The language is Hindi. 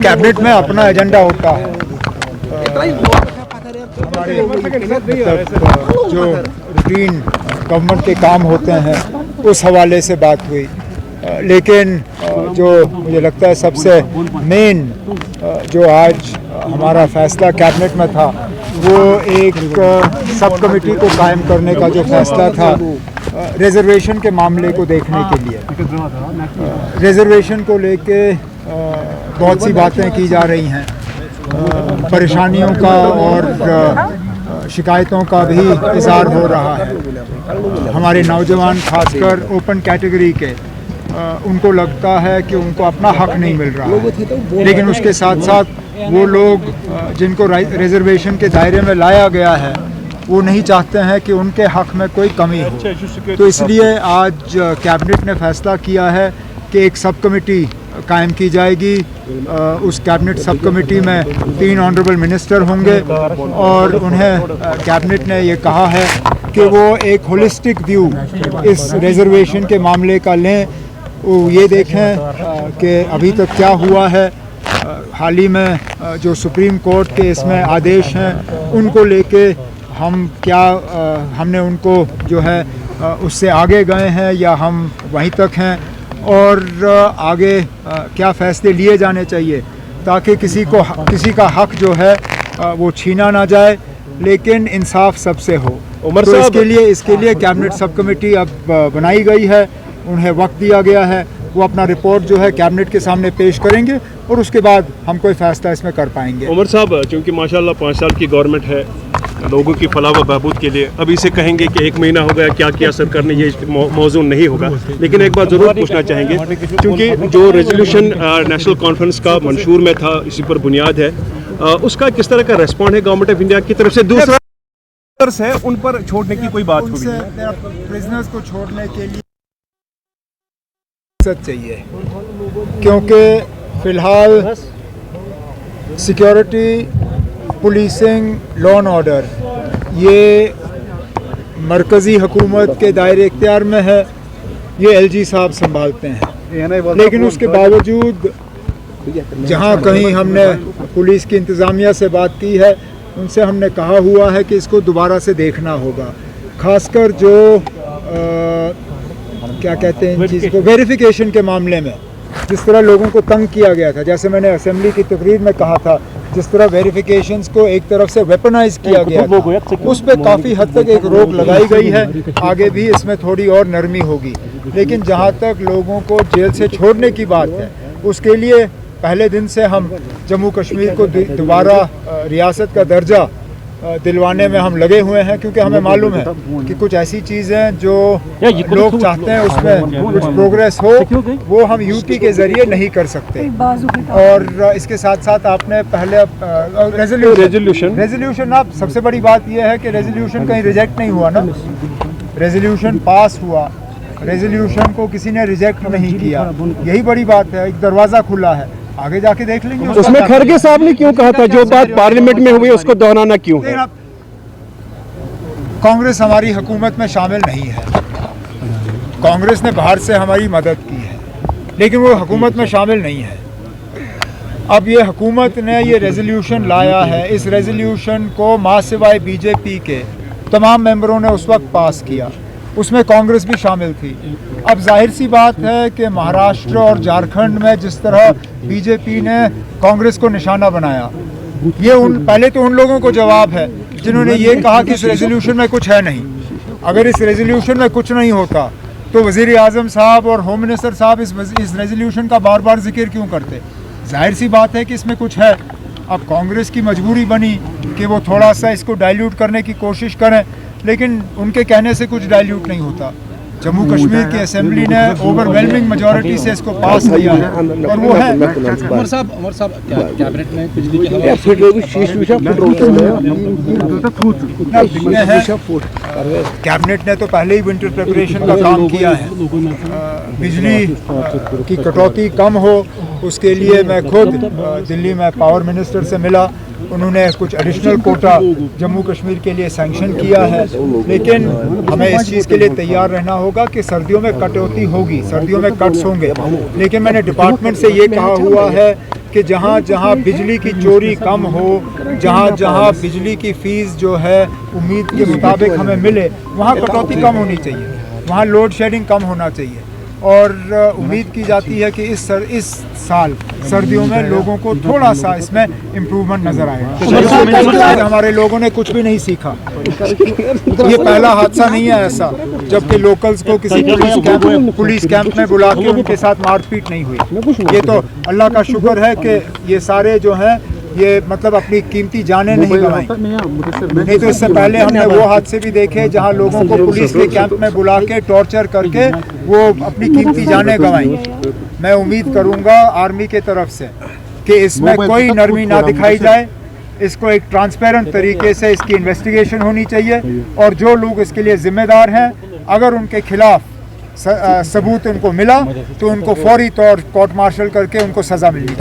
कैबिनेट में अपना एजेंडा होता है। हमारे जो रूटीन गवर्नमेंट के काम होते हैं उस हवाले से बात हुई, लेकिन जो मुझे लगता है सबसे मेन जो आज हमारा फैसला कैबिनेट में था वो एक सब कमेटी को कायम करने का जो फैसला था रिजर्वेशन के मामले को देखने के लिए। रिजर्वेशन को लेके बहुत सी बातें की जा रही हैं, परेशानियों का और शिकायतों का भी इज़हार हो रहा है। हमारे नौजवान खासकर ओपन कैटेगरी के उनको लगता है कि उनको अपना हक नहीं मिल रहा है, लेकिन उसके साथ साथ वो लोग जिनको रिजर्वेशन के दायरे में लाया गया है वो नहीं चाहते हैं कि उनके हक में कोई कमी हो। तो इसलिए आज कैबिनेट ने फैसला किया है कि एक सब कमेटी कायम की जाएगी। उस कैबिनेट सब कमेटी में 3 ऑनरेबल मिनिस्टर होंगे और उन्हें कैबिनेट ने ये कहा है कि वो एक होलिस्टिक व्यू इस रिजर्वेशन के मामले का लें। वो ये देखें कि अभी तक क्या हुआ है, हाल ही में जो सुप्रीम कोर्ट के इसमें आदेश हैं उनको लेके हम क्या हमने उनको जो है उससे आगे गए हैं या हम वहीं तक हैं, और आगे क्या फ़ैसले लिए जाने चाहिए ताकि किसी का हक जो है वो छीना ना जाए, लेकिन इंसाफ सबसे हो। तो इसके लिए कैबिनेट सब कमेटी अब बनाई गई है, उन्हें वक्त दिया गया है, वो अपना रिपोर्ट जो है कैबिनेट के सामने पेश करेंगे और उसके बाद हम कोई फैसला इसमें कर पाएंगे। उमर साहब, चूँकि माशाल्लाह 5 साल की गवर्नमेंट है लोगों की फलाह व बहबूद के लिए, अभी से कहेंगे कि 1 महीना हो गया क्या किया सरकार ने, ये मौजूद नहीं होगा। लेकिन एक बात ज़रूर पूछना चाहेंगे, क्योंकि जो रेजोल्यूशन नेशनल कॉन्फ्रेंस का मंशूर में था इसी पर बुनियाद है, उसका किस तरह का रेस्पॉन्ड है गवर्नमेंट ऑफ इंडिया की तरफ से? दूसरा है उन पर छोड़ने की कोई बात हुई? प्रिजनर्स को छोड़ने के लिए चाहिए, क्योंकि फ़िलहाल security, policing, law and order ये मरकज़ी हुकूमत के दायरे इख्तियार में है, ये एलजी साहब संभालते हैं। लेकिन उसके बावजूद जहाँ कहीं हमने पुलिस की इंतज़ामिया से बात की है, उनसे हमने कहा हुआ है कि इसको दोबारा से देखना होगा, खासकर जो क्या कहते हैं इन चीज़ को, वेरिफिकेशन के मामले में जिस तरह लोगों को तंग किया गया था, जैसे मैंने असेंबली की तकरीर में कहा था, जिस तरह वेरिफिकेशंस को एक तरफ से वेपनाइज किया गया था, उस पर काफ़ी हद तक एक रोक लगाई गई है। आगे भी इसमें थोड़ी और नरमी होगी, लेकिन जहाँ तक लोगों को जेल से छोड़ने की बात है, उसके लिए पहले दिन से हम जम्मू कश्मीर को दोबारा रियासत का दर्जा दिलवाने में हम लगे हुए हैं, क्योंकि हमें मालूम है कि कुछ ऐसी चीज़ें जो लोग चाहते हैं उसमें कुछ प्रोग्रेस हो, वो हम यूटी के ज़रिए नहीं कर सकते। और इसके साथ साथ आपने पहले रेजोल्यूशन आप सबसे बड़ी बात यह है कि रेजोल्यूशन कहीं रिजेक्ट नहीं हुआ ना, रेजोल्यूशन पास हुआ, रेजोल्यूशन को किसी ने रिजेक्ट नहीं किया, यही बड़ी बात है। एक दरवाज़ा खुला है, आगे जाके देख लेंगे। उसमें खरगे साहब ने क्यों कहा था जो बात पार्लियामेंट में हुई उसको दोहराना क्यों है? कांग्रेस हमारी हुकूमत में शामिल नहीं है, कांग्रेस ने बाहर से हमारी मदद की है, लेकिन वो हुकूमत में शामिल नहीं है। अब ये हुकूमत ने ये रेजोल्यूशन लाया है, इस रेजोल्यूशन को मां सिवाय बीजेपी के तमाम मेंबरों ने उस वक्त पास किया, उसमें कांग्रेस भी शामिल थी। अब जाहिर सी बात है कि महाराष्ट्र और झारखंड में जिस तरह बीजेपी ने कांग्रेस को निशाना बनाया, ये पहले तो उन लोगों को जवाब है जिन्होंने ये कहा कि इस रेजोल्यूशन में कुछ है नहीं। अगर इस रेजोल्यूशन में कुछ नहीं होता तो वज़ीर आज़म साहब और होम मिनिस्टर साहब इस रेजोल्यूशन का बार बार जिक्र क्यों करते? जाहिर सी बात है कि इसमें कुछ है। अब कांग्रेस की मजबूरी बनी कि वो थोड़ा सा इसको डाइल्यूट करने की कोशिश करें, लेकिन उनके कहने से कुछ डाइल्यूट नहीं होता। जम्मू कश्मीर की असेंबली ने ओवरवेलमिंग मेजॉरिटी से इसको पास किया है और वो है। उमर साहब कैबिनेट में बिजली कैबिनेट ने तो पहले ही विंटर प्रिपरेशन का काम किया है, बिजली की कटौती कम हो उसके लिए मैं खुद दिल्ली में पावर मिनिस्टर से मिला। उन्होंने कुछ एडिशनल कोटा जम्मू कश्मीर के लिए सैंक्शन किया है, लेकिन हमें इस चीज़ के लिए तैयार रहना होगा कि सर्दियों में कटौती होगी, सर्दियों में कट्स होंगे। लेकिन मैंने डिपार्टमेंट से ये कहा हुआ है कि जहाँ जहाँ बिजली की चोरी कम हो, जहाँ जहाँ बिजली की फ़ीस जो है उम्मीद के मुताबिक हमें मिले, वहाँ कटौती कम होनी चाहिए, वहाँ लोड शेडिंग कम होना चाहिए। और उम्मीद की जाती है कि इस साल सर्दियों में लोगों को थोड़ा सा इसमें इम्प्रूवमेंट नज़र आएगा। हमारे लोगों ने कुछ भी नहीं सीखा। ये पहला हादसा नहीं है ऐसा जबकि लोकल्स को किसी पुलिस कैंप में बुला के उनके साथ मारपीट नहीं हुई। ये तो अल्लाह का शुक्र है कि ये सारे जो हैं ये मतलब अपनी कीमती जानें नहीं गंवाई, नहीं तो इससे पहले हमने वो हादसे भी देखे जहां लोगों को पुलिस के कैंप में बुला के टॉर्चर करके वो अपनी कीमती जानें गंवाई। मैं उम्मीद करूंगा आर्मी के तरफ से कि इसमें कोई नरमी ना दिखाई जाए, इसको एक ट्रांसपेरेंट तरीके से इसकी इन्वेस्टिगेशन होनी चाहिए और जो लोग इसके लिए जिम्मेदार हैं अगर उनके खिलाफ सबूत उनको मिला तो उनको फौरी तौर कोर्ट मार्शल करके उनको सज़ा मिलनी चाहिए।